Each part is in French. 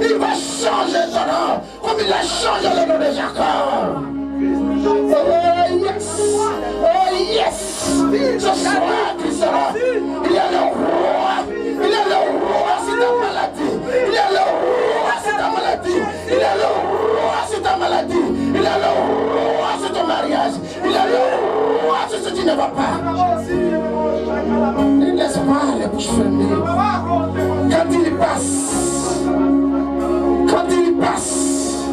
Il va changer ton nom comme il a changé le nom de Jacob. Oh yes! Oh yes! Ce soir, tu seras. Il y a le roi. Il y a le roi sur ta maladie. Il y a le roi sur ta maladie. Il y a le roi sur ta maladie. Il y a le roi sur ton mariage. Il y a le roi sur ce qui ne va pas. Ne laisse pas les bouches fermées. Quand il passe,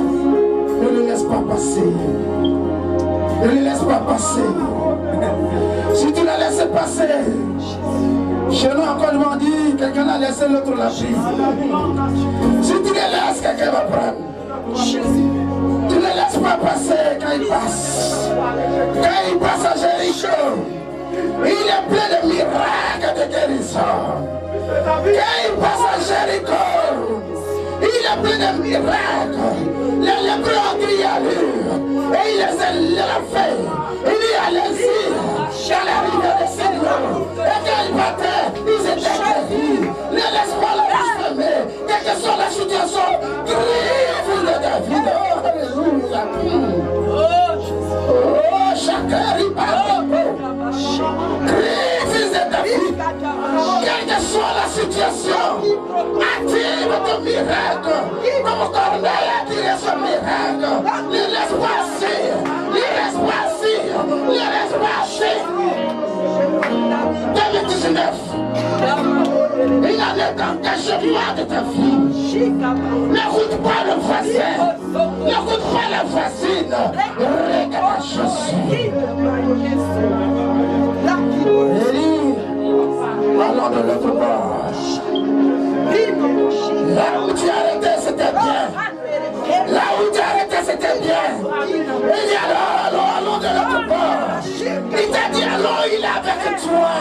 ne le laisse pas passer. Ne le laisse pas passer. Si tu la laisses passer, chez nous encore on dit quelqu'un a laissé l'autre la vie. Si tu le laisses, quelqu'un va prendre. Tu ne le laisses pas passer quand il passe. Quand il passe à Jéricho, il est plein de miracles de guérison. Quand il passe à Jéricho, il est plein de miracles. Les lépreux ont crié à lui et il les a fait. Il dit allez-y, dans la rivière de Seigneur. Et quand il battait, ils étaient guéris. Ne laisse pas la bouche fermée. Quelle que soit la situation, crie fils de David. Oh, alléluia. Oh, chacun rit par crie fils de David. Quelle que soit la situation, active ton miracle. Comme Corneille a tiré son miracle. Ne laisse pas assis. Ne laisse pas assis. Ne laisse pas assis. 2019. Il en est d'engagement de ta vie. N'écoute pas le voisin. N'écoute pas la voisine. Regarde la chaussure. Allons de l'autre bord. Là où tu as arrêté, c'était bien. Là où tu as arrêté, c'était bien. Il dit allons de l'autre bord. Il t'a dit allons, il est avec toi.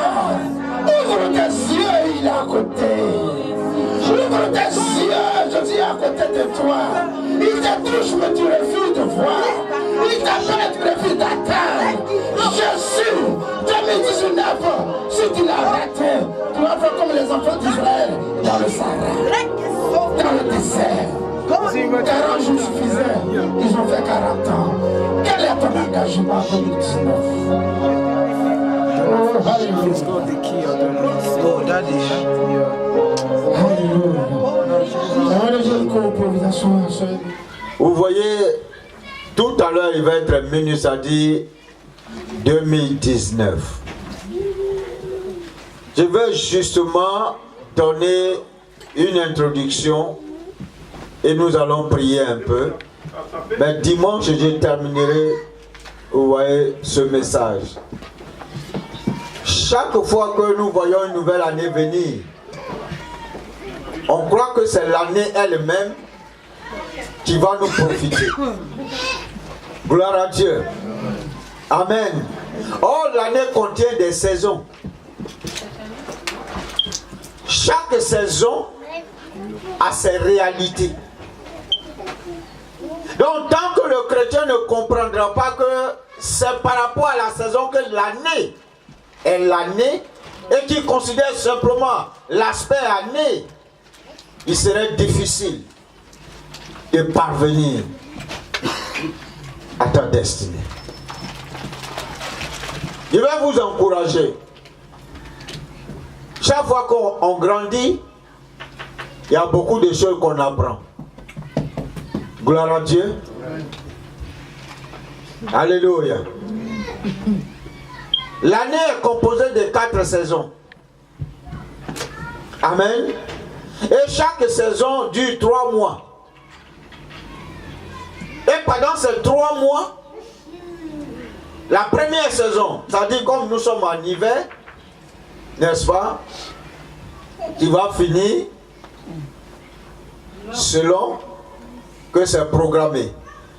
Ouvre tes yeux, il est à côté. Ouvre tes yeux, je dis à côté de toi. Il te touche, mais tu refuses de voir. Il t'appelle, tu refuses d'attendre. Jésus, 2019, si tu l'as raté, tu vas faire comme les enfants d'Israël dans le Sahara, dans le désert. 40 jours suffisaient, ils ont fait 40 ans. Quel est ton engagement en 2019? Oh, vous voyez, tout à l'heure il va être minute, ça dit 2019. Je veux justement donner une introduction et nous allons prier un peu. Mais dimanche, je terminerai, vous voyez, ce message. Chaque fois que nous voyons une nouvelle année venir, on croit que c'est l'année elle-même qui va nous profiter. Gloire à Dieu. Amen. Or, l'année contient des saisons. chaque saison a ses réalités. Donc tant que le chrétien ne comprendra pas que c'est par rapport à la saison que l'année est l'année et qu'il considère simplement l'aspect année, il serait difficile de parvenir à ta destinée. Je vais vous encourager. Chaque fois qu'on grandit, il y a beaucoup de choses qu'on apprend. Gloire à Dieu. Alléluia. L'année est composée de 4 saisons. Amen. Et chaque saison dure 3 mois. Et pendant ces 3 mois, la première saison, c'est-à-dire comme nous sommes en hiver, n'est-ce pas, qui va finir selon que c'est programmé.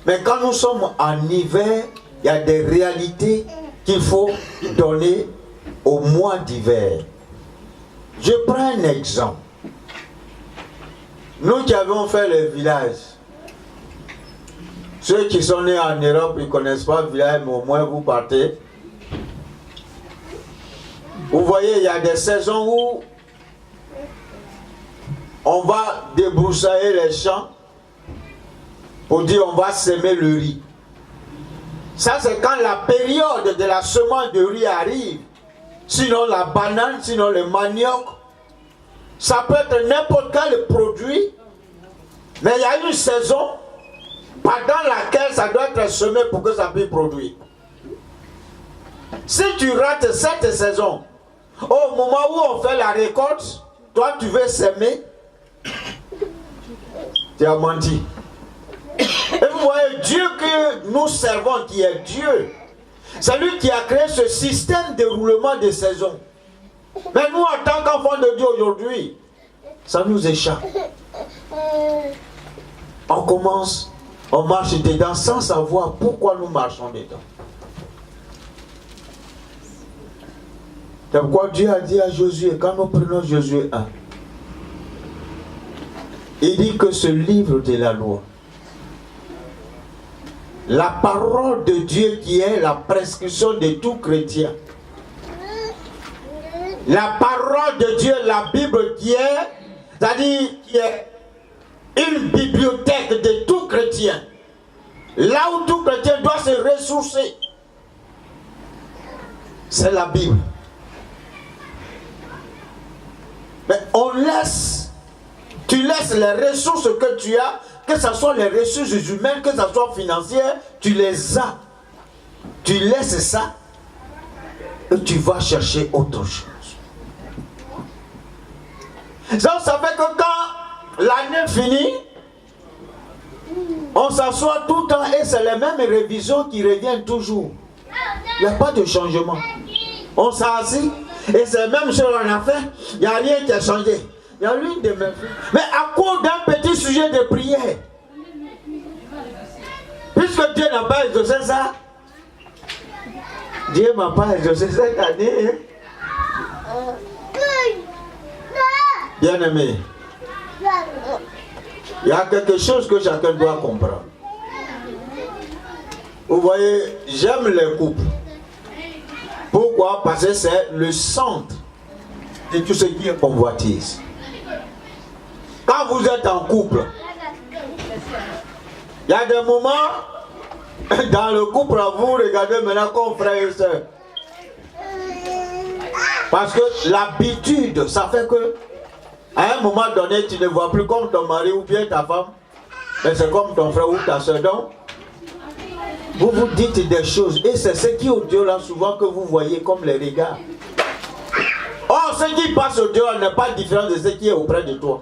Mais quand nous sommes en hiver, il y a des réalités qu'il faut donner au mois d'hiver. Je prends un exemple. Nous qui avons fait le village, ceux qui sont nés en Europe, ils ne connaissent pas le village, mais au moins vous partez. Vous voyez, il y a des saisons où on va débroussailler les champs pour dire on va semer le riz. Ça, c'est quand la période de la semence de riz arrive. Sinon la banane, sinon le manioc. Ça peut être n'importe quel produit. Mais il y a une saison pendant laquelle ça doit être semé pour que ça puisse produire. Si tu rates cette saison, au moment où on fait la récolte, toi tu veux semer, tu as menti. Et vous voyez, Dieu que nous servons, qui est Dieu, c'est lui qui a créé ce système de roulement de saison. Mais nous, en tant qu'enfants de Dieu aujourd'hui, ça nous échappe. On commence, on marche dedans sans savoir pourquoi nous marchons dedans. C'est pourquoi Dieu a dit à Josué, quand nous prenons Josué 1, il dit que ce livre de la loi, la parole de Dieu qui est la prescription de tout chrétien, la parole de Dieu, la Bible qui est, c'est-à-dire qui est une bibliothèque de tout chrétien, là où tout chrétien doit se ressourcer, c'est la Bible. Mais on laisse, tu laisses les ressources que tu as, que ce soit les ressources humaines, que ce soit financières, tu les as. Tu laisses ça et tu vas chercher autre chose. Donc ça fait que quand l'année finit, on s'assoit tout le temps et c'est les mêmes révisions qui reviennent toujours. Il n'y a pas de changement. On s'assit et c'est la même chose qu'on a fait, il n'y a rien qui a changé. Il y a l'une de mes filles. Mais à cause d'un petit sujet de prière, puisque Dieu n'a pas exaucé ça, Dieu ne m'a pas exaucé cette année. Bien aimé, il y a quelque chose que chacun doit comprendre. Vous voyez, j'aime les couples. Pourquoi? Parce que c'est le centre de tout ce qui est convoitise. Quand vous êtes en couple, il y a des moments dans le couple, vous regardez maintenant comme frère et soeur. Parce que l'habitude, ça fait que à un moment donné, tu ne vois plus comme ton mari ou bien ta femme, mais c'est comme ton frère ou ta soeur. Donc, vous vous dites des choses et c'est ce qui est au dehors là souvent que vous voyez comme les regards. Or, ce qui passe au dehors n'est pas différent de ce qui est auprès de toi.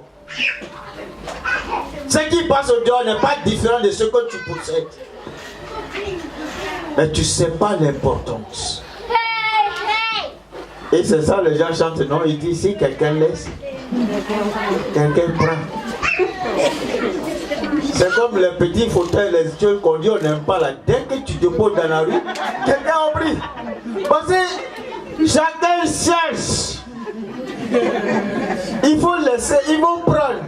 Ce qui passe au dehors n'est pas différent de ce que tu possèdes. Mais tu ne sais pas l'importance. Et c'est ça, les gens chantent, non? Ils disent, si quelqu'un laisse, quelqu'un prend. C'est comme les petits fauteuils, les études qu'on dit, on n'aime pas là. Dès que tu te poses dans la rue, quelqu'un a pris. Parce que chacun cherche Il faut laisser, ils vont prendre.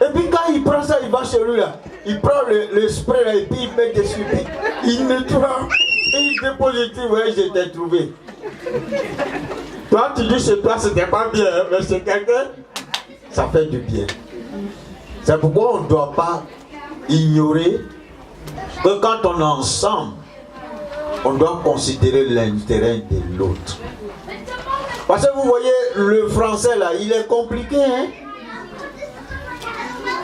Et puis quand il prend ça, il va chez lui là. Il prend le spray là et puis il met dessus. Il nettoie. Et il dépose et dit, ouais, je t'ai trouvé. Toi, tu dis chez toi, c'était pas bien, hein, mais chez quelqu'un, ça fait du bien. C'est pourquoi on ne doit pas ignorer que quand on est ensemble, on doit considérer l'intérêt de l'autre. Parce que vous voyez, le français là, il est compliqué, hein?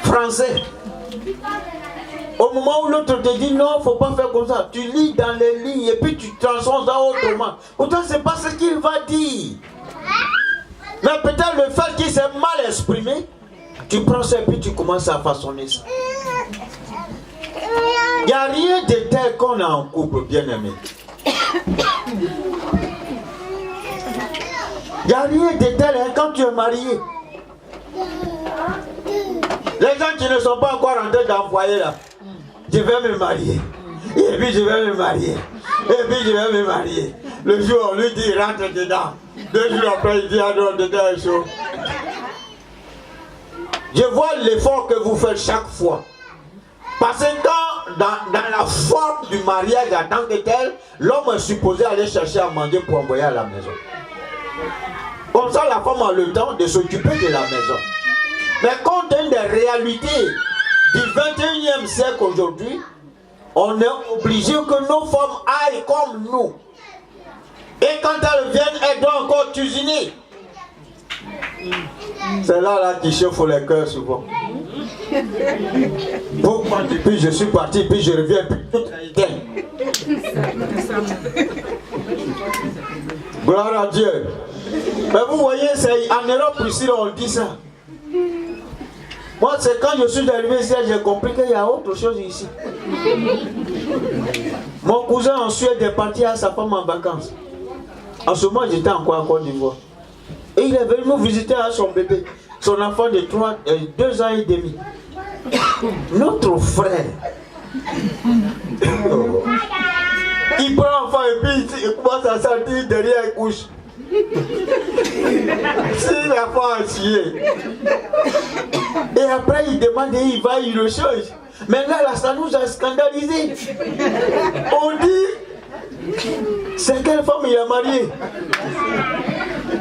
Français. Au moment où l'autre te dit non, il ne faut pas faire comme ça, tu lis dans les lignes et puis tu transformes ça autrement. Pourtant, ce n'est pas ce qu'il va dire. Mais peut-être le fait qu'il s'est mal exprimé, tu prends ça et puis tu commences à façonner ça. Il n'y a rien de tel qu'on a en couple, bien aimé. Il n'y a rien de tel hein, quand tu es marié. Les gens qui ne sont pas encore rentrés dans le foyer là, je vais me marier. Et puis je vais me marier. Et puis je vais me marier. Le jour on lui dit rentre dedans. 2 jours après il dit ah non, dedans est chaud. Je vois l'effort que vous faites chaque fois. Parce que dans la forme du mariage en tant que tel, l'homme est supposé aller chercher à manger pour envoyer à la maison. Comme ça, la femme a le temps de s'occuper de la maison. Mais compte tenu des réalités du 21e siècle aujourd'hui, on est obligé que nos femmes aillent comme nous. Et quand elles viennent, elles doivent encore cuisiner. C'est là qui chauffe les cœurs souvent. Pourquoi depuis je suis parti, puis je reviens, puis tout est éteint. Gloire à Dieu. Mais vous voyez, c'est en Europe ici, on dit ça. Moi, c'est quand je suis arrivé ici, j'ai compris qu'il y a autre chose ici. Mon cousin en Suède est parti à sa femme en vacances. En ce moment, j'étais encore à Côte d'Ivoire. Et il est venu nous visiter à son bébé, son enfant de 2 ans et demi. Notre frère. Il prend l'enfant et puis il commence à sortir derrière une couche. C'est la femme à chier. Et après il demande et il va, il le change. Mais là, ça nous a scandalisé. On dit, c'est quelle femme il a marié?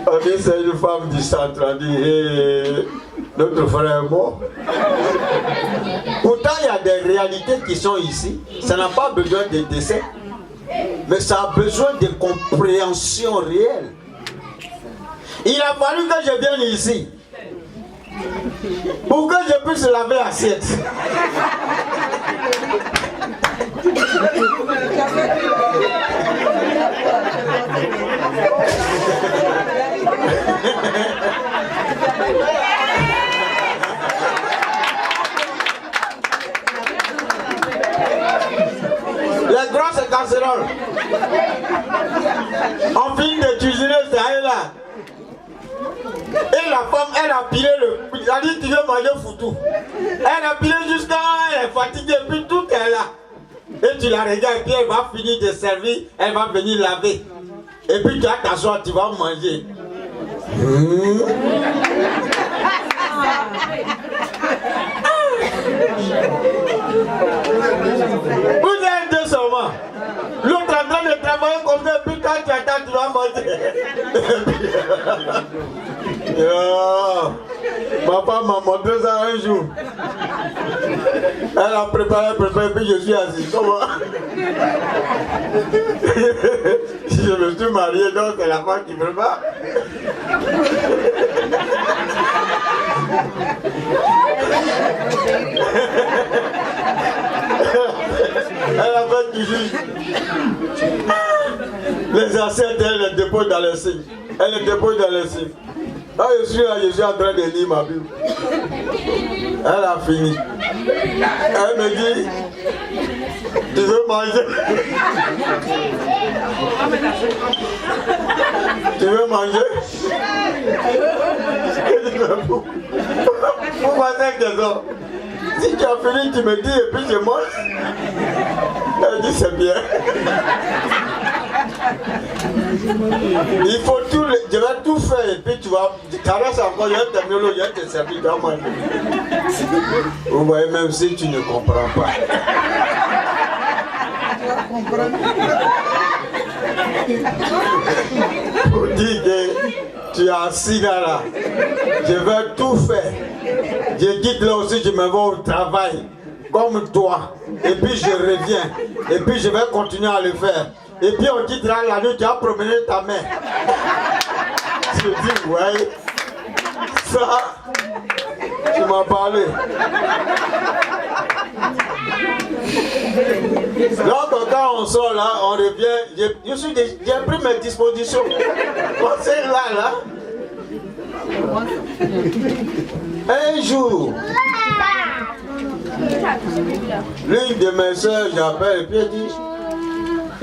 On dit, c'est une femme du centre. On dit, hey, notre frère est mort. Pourtant, il y a des réalités qui sont ici. Ça n'a pas besoin de décès. Mais ça a besoin de compréhension réelle. Il a fallu que je vienne ici pour que je puisse laver l'assiette. Les grosses casseroles. On finit de cuisiner, c'est elle là. Et la femme, elle a pilé elle a dit tu veux manger foutu. Elle a pilé jusqu'à elle est fatiguée, puis tout est là. Et tu la regardes, et puis elle va finir de servir, elle va venir laver. Et puis tu vas t'asseoir, tu vas manger. Vous êtes deux seulement. L'autre en train de travailler comme ça, puis quand tu attends, tu vas manger. Ma femme m'a montré ça un jour. Elle a préparé, puis je suis assis. Comment? Je me suis marié, donc c'est la femme qui prépare. Elle a fait cuisine. Les assiettes, elle les dépose dans le signe. Elle les dépose dans le signe. Là, je suis en train de lire ma Bible. Elle a fini. Elle me dit, tu veux manger? Tu veux manger? Pourquoi cette question? Si tu as fini, tu me dis et puis je mange. Elle dit c'est bien. Il faut tout, je vais tout faire et puis tu vas, tu caresses encore, il y a un terminal, il y a tes services dans moi. Vous voyez, même si tu ne comprends pas. Pour dire que tu es assis là, je vais tout faire. Je quitte là aussi, je me vais au travail, comme toi. Et puis je reviens. Et puis je vais continuer à le faire. Et puis on quittera la nuit, tu as promené ta main. Je dis, ouais, ça, tu m'as parlé. Donc quand on sort là, on revient, j'ai pris mes dispositions. On s'est là. Un jour, l'une de mes soeurs, j'appelle et puis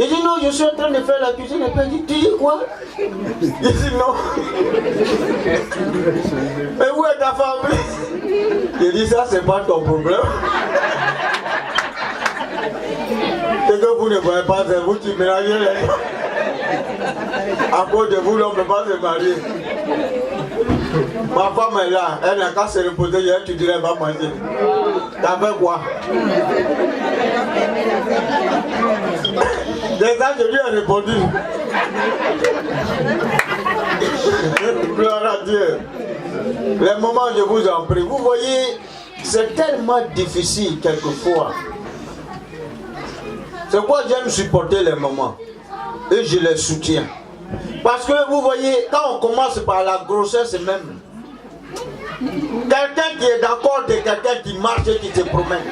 elle dit non, je suis en train de faire la cuisine. Et puis elle dit, tu dis quoi? Je dis non. Mais où est ta famille? Je dis ça, c'est pas ton problème. C'est que vous ne voyez pas, c'est vous qui mélangez les... À cause de vous, l'on ne peut pas se marier. Ma femme est là, elle n'a qu'à se reposer, hier tu dirais va manger. T'as fait quoi? Déjà je lui ai répondu. Gloire à Dieu. Les moments, je vous en prie. Vous voyez, c'est tellement difficile quelquefois. C'est pourquoi j'aime supporter les moments. Et je les soutiens. Parce que vous voyez, quand on commence par la grossesse même, quelqu'un qui est d'accord de quelqu'un qui marche et qui se promène.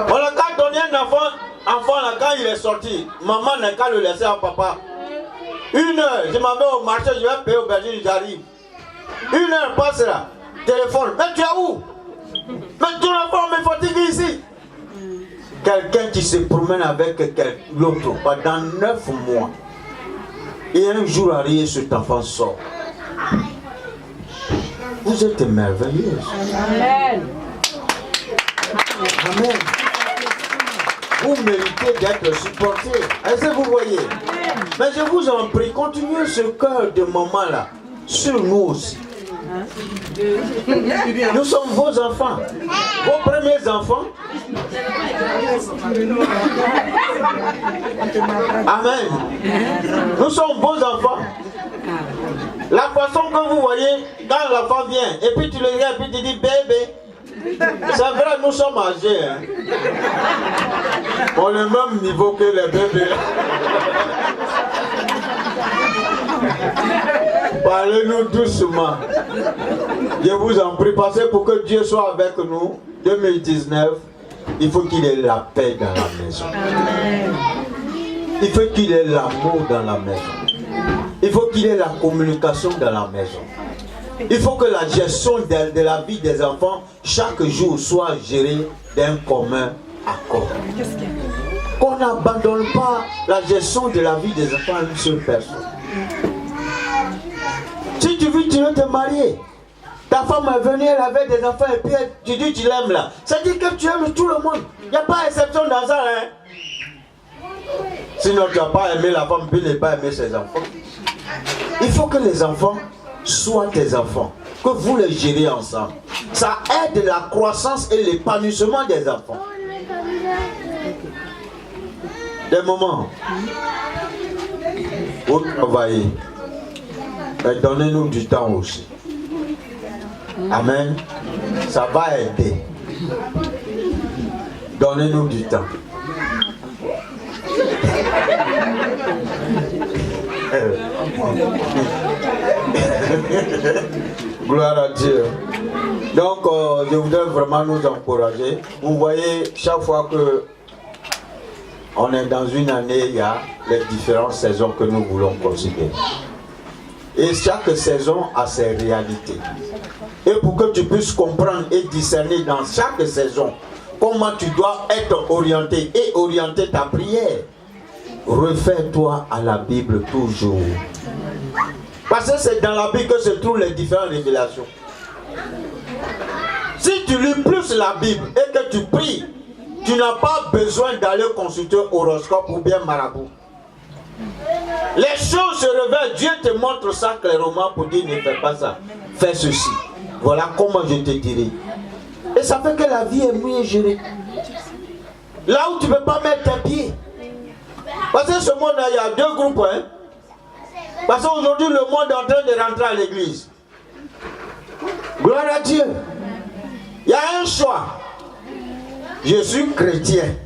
On a qu'à donner un enfant là, quand il est sorti, maman n'a qu'à le laisser à papa. 1 heure, je m'en vais au marché, je vais payer au berger, j'arrive. 1 heure passe là, téléphone, mais tu es où? Mais ton enfant me fatigue ici. Quelqu'un qui se promène avec l'autre pendant 9 mois. Et un jour arrivé, cet enfant sort. Vous êtes merveilleuse. Amen. Amen. Vous méritez d'être supporté. Est-ce que vous voyez? Mais je vous en prie, continuez ce cœur de maman là sur nous aussi. Nous sommes vos enfants, vos premiers enfants. Amen. Nous sommes vos enfants. La façon que vous voyez, quand l'enfant vient, et puis tu le regardes, et puis tu dis bébé. C'est vrai, nous sommes âgés. Hein. On est au même niveau que les bébés. Parlez-nous doucement. Je vous en prie, passez pour que Dieu soit avec nous. 2019, il faut qu'il ait la paix dans la maison. Il faut qu'il ait l'amour dans la maison. Il faut qu'il ait la communication dans la maison. Il faut que la gestion de la vie des enfants, chaque jour, soit gérée d'un commun accord. Qu'on n'abandonne pas la gestion de la vie des enfants à une seule personne. Si tu veux, tu veux te marier. Ta femme est venue, elle avait des enfants et puis tu dis tu l'aimes là. Ça dit que tu aimes tout le monde. Il n'y a pas d'exception dans ça. Hein? Sinon tu n'as pas aimé la femme, puis tu n'as pas aimé ses enfants. Il faut que les enfants soient tes enfants. Que vous les gérez ensemble. Ça aide la croissance et l'épanouissement des enfants. Des moments où travailler. Mais donnez-nous du temps aussi. Amen. Ça va aider. Donnez-nous du temps. Gloire à Dieu. Donc, je voudrais vraiment nous encourager. Vous voyez, chaque fois que on est dans une année, il y a les différentes saisons que nous voulons considérer. Et chaque saison a ses réalités. Et pour que tu puisses comprendre et discerner dans chaque saison comment tu dois être orienté et orienter ta prière, réfère-toi à la Bible toujours. Parce que c'est dans la Bible que se trouvent les différentes révélations. Si tu lis plus la Bible et que tu pries, tu n'as pas besoin d'aller consulter horoscope ou bien marabout. Les choses se révèlent, Dieu te montre ça clairement pour dire ne fais pas ça, fais ceci. Voilà comment je te dirai. Et ça fait que la vie est mieux gérée. Là où tu ne peux pas mettre tes pieds. Parce que ce monde-là, il y a deux groupes. Hein? Parce qu'aujourd'hui, le monde est en train de rentrer à l'église. Gloire à Dieu. Il y a un choix. Je suis chrétien.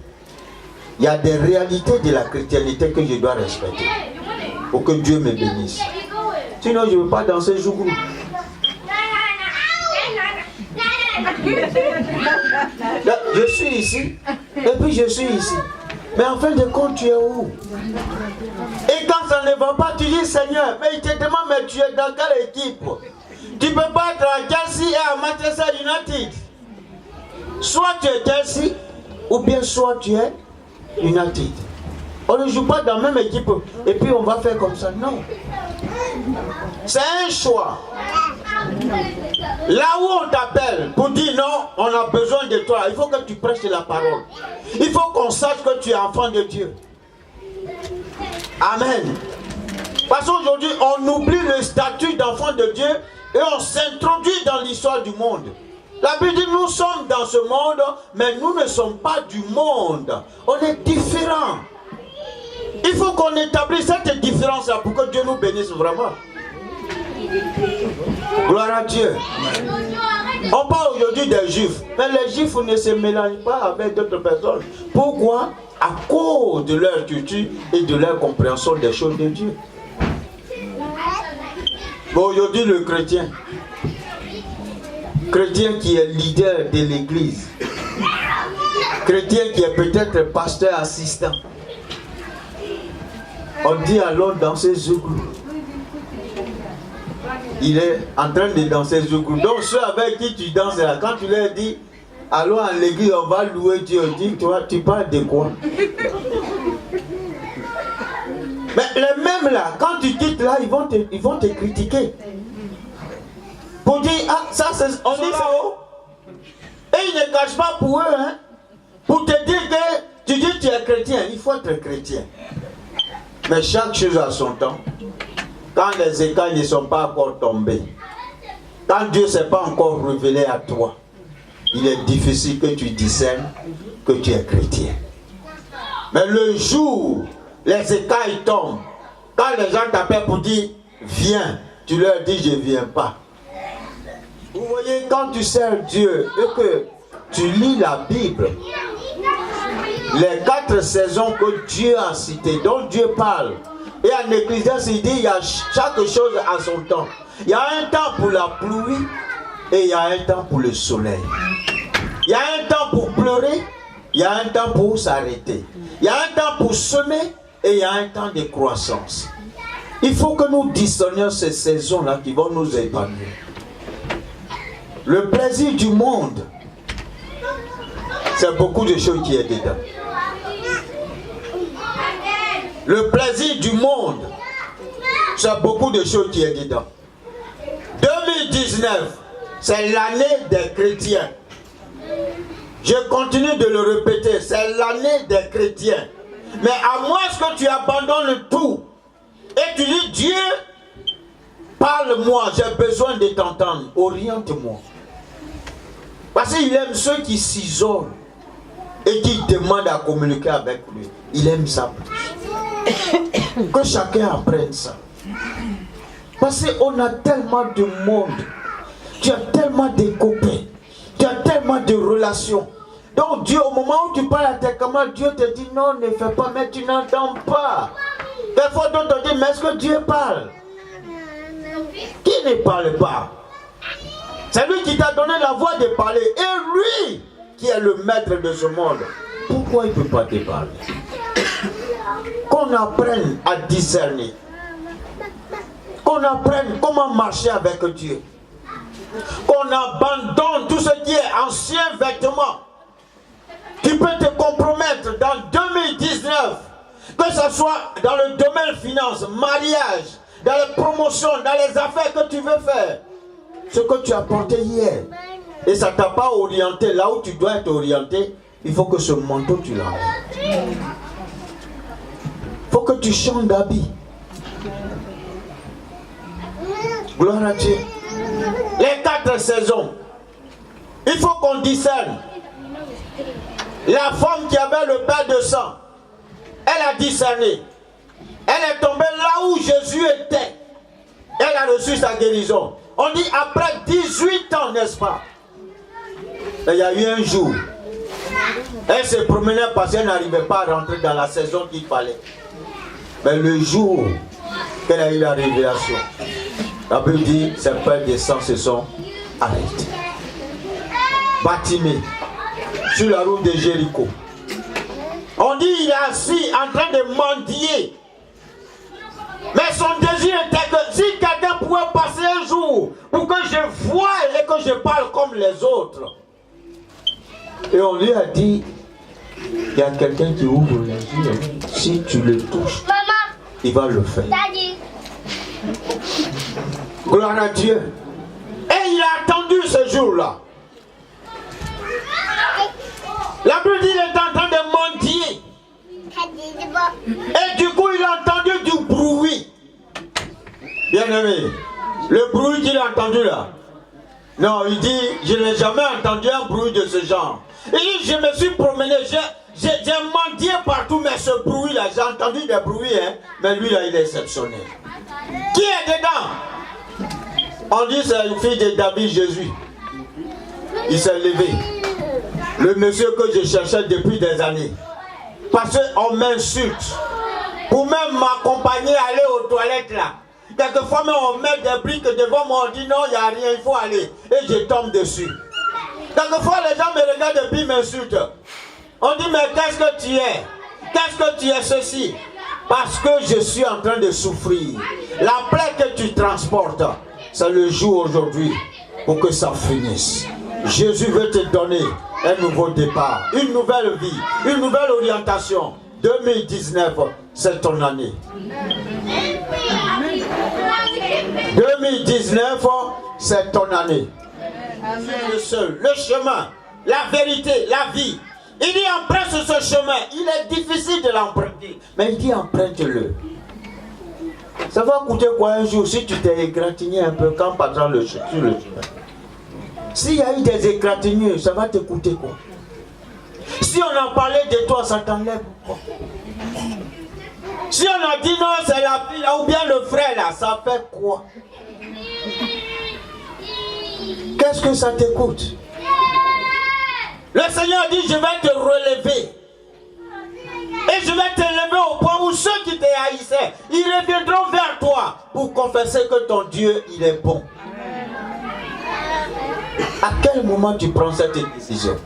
Il y a des réalités de la chrétienté que je dois respecter. Pour que Dieu me bénisse. Sinon, je ne veux pas danser jougrou. Je suis ici. Et puis je suis ici. Mais en fin de compte, tu es où? Et quand ça ne va pas, tu dis Seigneur, mais il te demande, mais tu es dans quelle équipe? Tu ne peux pas être à Chelsea et à Manchester United. Soit tu es Chelsea, ou bien soit tu es United. On ne joue pas dans la même équipe et puis on va faire comme ça. Non. C'est un choix. Là où on t'appelle pour dire non, on a besoin de toi, il faut que tu prêches la parole. Il faut qu'on sache que tu es enfant de Dieu. Amen. Parce qu'aujourd'hui, on oublie le statut d'enfant de Dieu et on s'introduit dans l'histoire du monde. La Bible dit nous sommes dans ce monde, mais nous ne sommes pas du monde. On est différents. Il faut qu'on établisse cette différence-là pour que Dieu nous bénisse vraiment. Gloire à Dieu. On parle aujourd'hui des Juifs, mais les Juifs ne se mélangent pas avec d'autres personnes. Pourquoi? À cause de leur culture et de leur compréhension des choses de Dieu. Bon, aujourd'hui, le chrétien qui est leader de l'église, chrétien qui est peut-être pasteur assistant, on dit alors danser Zouglou. Il est en train de danser Zouglou. Donc ceux avec qui tu danses là, quand tu leur dis allons à l'église, on va louer Dieu, dis toi, tu parles de quoi? Mais les mêmes là, quand tu quittes là, ils vont te critiquer. Pour dire, ah, ça c'est, on dit ça haut. Et ils ne cachent pas pour eux, hein. Pour te dire que tu dis tu es chrétien, il faut être chrétien. Mais chaque chose a son temps. Quand les écailles ne sont pas encore tombées, quand Dieu ne s'est pas encore révélé à toi, il est difficile que tu discernes que tu es chrétien. Mais le jour, les écailles tombent, quand les gens t'appellent pour dire viens, tu leur dis je ne viens pas. Vous voyez, quand tu sers Dieu et que tu lis la Bible, les 4 saisons que Dieu a citées, dont Dieu parle, et en Ecclésiaste il dit il y a chaque chose à son temps. Il y a un temps pour la pluie et il y a un temps pour le soleil. Il y a un temps pour pleurer, il y a un temps pour s'arrêter. Il y a un temps pour semer et il y a un temps de croissance. Il faut que nous discernions ces saisons-là qui vont nous épanouir. Le plaisir du monde, c'est beaucoup de choses qui est dedans. Le plaisir du monde, c'est beaucoup de choses qui est dedans. 2019, c'est l'année des chrétiens. Je continue de le répéter, c'est l'année des chrétiens. Mais à moins que tu abandonnes tout et tu dis Dieu, parle-moi, j'ai besoin de t'entendre, oriente-moi. Parce qu'il aime ceux qui s'isolent et qui demandent à communiquer avec lui. Il aime ça plus. Que chacun apprenne ça. Parce qu'on a tellement de monde. Tu as tellement de copains. Tu as tellement de relations. Donc Dieu, au moment où tu parles à tes camarades, Dieu te dit non, ne fais pas, mais tu n'entends pas. Des fois d'autres te disent, mais est-ce que Dieu parle? Qui ne parle pas? C'est lui qui t'a donné la voix de parler. Et lui qui est le maître de ce monde. Pourquoi il ne peut pas te parler? Qu'on apprenne à discerner. Qu'on apprenne comment marcher avec Dieu. Qu'on abandonne tout ce qui est ancien vêtement. Tu peux te compromettre dans 2019. Que ce soit dans le domaine finance, mariage, dans les promotions, dans les affaires que tu veux faire. Ce que tu as porté hier. Et ça ne t'a pas orienté là où tu dois être orienté. il faut que ce manteau, tu l'enlèves. Il faut que tu changes d'habit. Gloire à Dieu. Les 4 saisons, il faut qu'on discerne. La femme qui avait le bain de sang, elle a discerné. Elle est tombée là où Jésus était. Elle a reçu sa guérison. On dit après 18 ans, n'est-ce pas? Et il y a eu un jour. Elle se promenait parce qu'elle n'arrivait pas à rentrer dans la saison qu'il fallait. Mais le jour qu'elle a eu la révélation, la Bible dit, ses peurs de sang se sont arrêtés. Bartimée, sur la route de Jéricho. On dit il est assis en train de mendier. Mais son désir était que si quelqu'un pouvait passer un jour pour que je voie et que je parle comme les autres. Et on lui a dit, il y a quelqu'un qui ouvre les yeux. Si tu le touches, il va le faire. Gloire à Dieu. Et il a attendu ce jour-là. La Bible dit qu'il est en train de mendier. Et du coup, il a entendu du bruit. Bien aimé, le bruit qu'il a entendu là. Non, il dit, je n'ai jamais entendu un bruit de ce genre. Il dit, je me suis promené, j'ai mendié partout, mais ce bruit-là, j'ai entendu des bruits, hein, mais lui là, il est exceptionnel. Qui est dedans? On dit, c'est une fille de David, Jésus. Il s'est levé. Le monsieur que je cherchais depuis des années. Parce qu'on m'insulte. Pour même m'accompagner à aller aux toilettes là. Quelquefois même on met des briques devant moi, on dit non, il n'y a rien, il faut aller. Et je tombe dessus. Quelquefois les gens me regardent et puis m'insultent. On dit mais qu'est-ce que tu es? Qu'est-ce que tu es ceci? Parce que je suis en train de souffrir. La plaie que tu transportes, c'est le jour aujourd'hui pour que ça finisse. Jésus veut te donner un nouveau départ, une nouvelle vie, une nouvelle orientation. 2019, c'est ton année. 2019, c'est ton année. C'est le seul, le chemin, la vérité, la vie. Il dit emprunte sur ce chemin. Il est difficile de l'emprunter, mais il dit emprunte-le. Ça va coûter quoi un jour si tu t'es égratigné un peu quand passant sur le chemin? S'il y a eu des égratignures, ça va te coûter quoi? Si on a parlé de toi, ça t'enlève quoi? Si on a dit non, c'est la fille là, ou bien le frère là, ça fait quoi? Qu'est-ce que ça te coûte? Le Seigneur dit, je vais te relever. Et je vais t'élever au point où ceux qui te haïssaient, ils reviendront vers toi pour confesser que ton Dieu, il est bon. À quel moment tu prends cette décision?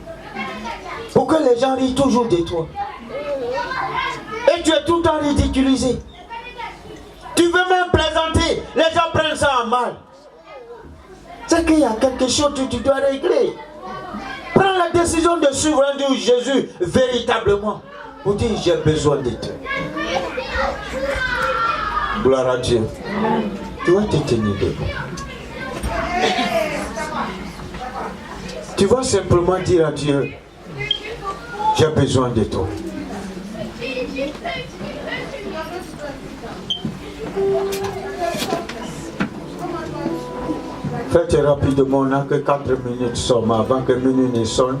Pour que les gens rient toujours de toi. Et tu es tout le temps ridiculisé. Tu veux même plaisanter. Les gens prennent ça en mal. C'est qu'il y a quelque chose que tu dois régler. Prends la décision de suivre un Dieu Jésus véritablement. Pour dire j'ai besoin de toi. Gloire à Dieu. Tu vas te tenir debout. Tu vas simplement dire à Dieu, j'ai besoin de toi. Faites rapidement, on n'a que 4 minutes seulement avant que minuit ne sonne.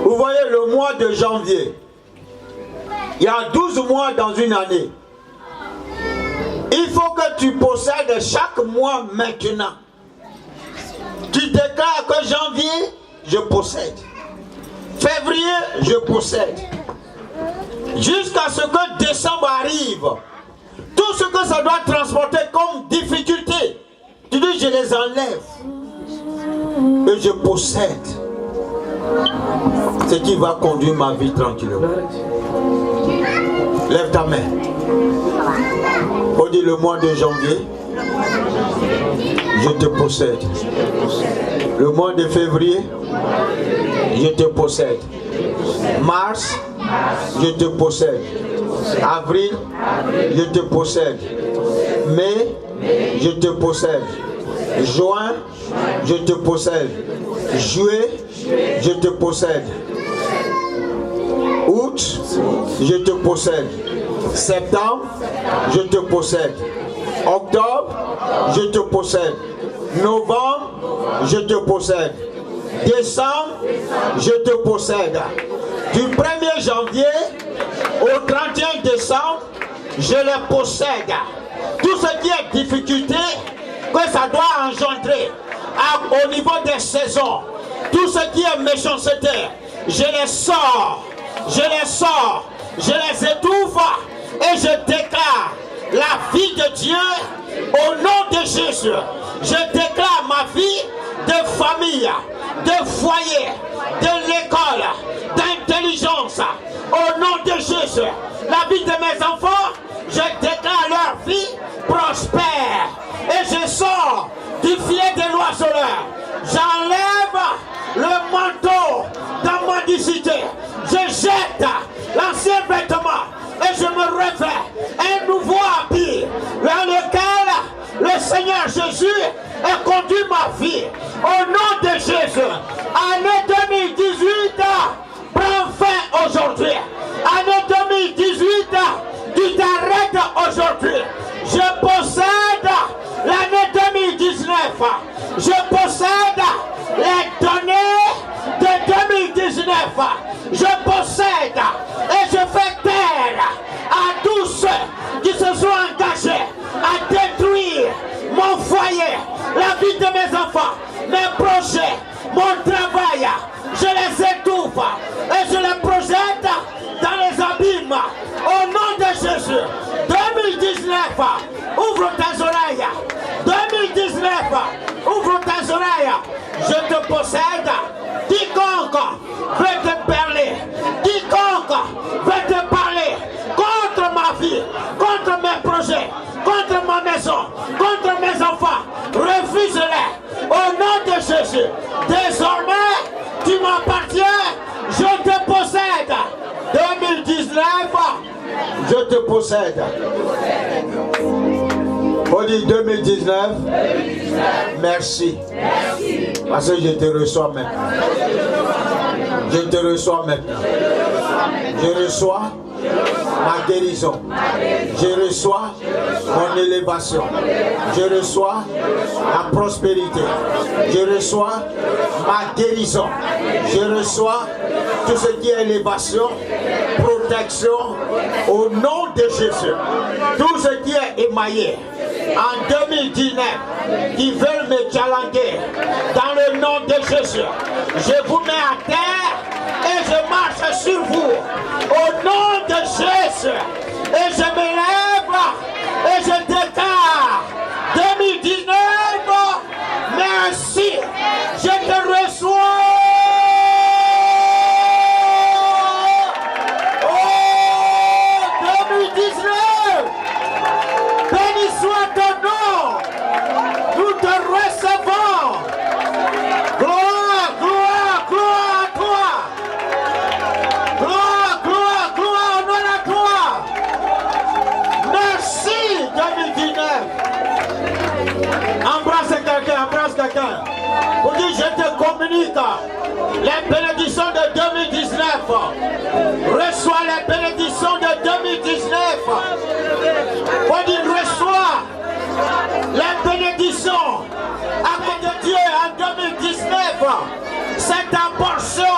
Vous voyez le mois de janvier. Il y a 12 mois dans une année. Il faut que tu possèdes chaque mois maintenant. Tu déclares que janvier, je possède. Février, je possède. Jusqu'à ce que décembre arrive. Tout ce que ça doit transporter comme difficulté, tu dis je les enlève. Et je possède. Ce qui va conduire ma vie tranquillement. Lève ta main. On dit le mois de janvier, je te possède. Le mois de février, je te possède. Mars, je te possède. Avril, je te possède. Mai, je te possède. Juin, je te possède. Juillet, je te possède. Août, je te possède. Septembre, je te possède. Octobre, je te possède. Novembre, je te possède. Décembre, je te possède. Du 1er janvier au 31 décembre, je les possède. Tout ce qui est difficulté, que ça doit engendrer au niveau des saisons, tout ce qui est méchanceté, je les sors, je les étouffe et je déclare la vie de Dieu au nom de Jésus. Je déclare ma vie de famille, de foyer, de l'école, d'intelligence, au nom de Jésus. La vie de mes enfants, je déclare leur vie prospère. Et je sors du filet de l'oiseleur. J'enlève le manteau d'amendicité. Je jette l'ancien vêtement et je me revêts un nouveau habit dans lequel le Seigneur Jésus a conduit ma vie. Au nom de Jésus, année 2018 prend fin aujourd'hui. Année 2018, tu t'arrêtes aujourd'hui. Je possède l'année 2019. Je possède les données de 2019. Je possède et je fais taire à tous ceux qui se sont engagés à détruire mon foyer, la vie de mes enfants, mes projets, mon travail. Je les étouffe et je les projette dans les abîmes. Au nom de Jésus, 2019, ouvre tes oreilles. 2019, ouvre tes oreilles. Je te possède. Quiconque veut te parler, quiconque veut te parler contre ma vie, contre mes projets, contre ma maison, contre mes enfants, refuse-les. Au nom de Jésus, désormais, tu m'appartiens, je te possède. 2019, je te possède. On dit 2019, merci. Parce que je te reçois maintenant. Je te reçois maintenant. Je reçois ma guérison. Je reçois mon élévation. Je reçois ma prospérité. Je reçois ma guérison. Je reçois tout ce qui est élévation, protection, au nom de Jésus. Tout ce qui est émaillé en 2019, qui veulent me challenger, dans le nom de Jésus, je vous mets à terre et je marche sur vous. Au nom de Jésus, et je me lève et je déclare 2019, merci, je te reçois. Béni soit ton nom. Nous te recevons. Gloire, gloire, gloire à toi. Gloire, gloire, gloire, honneur à toi. Merci 2019. Embrasse quelqu'un. Pour dire je te communique les bénédictions de 2019. Reçois les bénédictions de 2019. On dit reçois les bénédictions à côté de Dieu en 2019. C'est ta portion.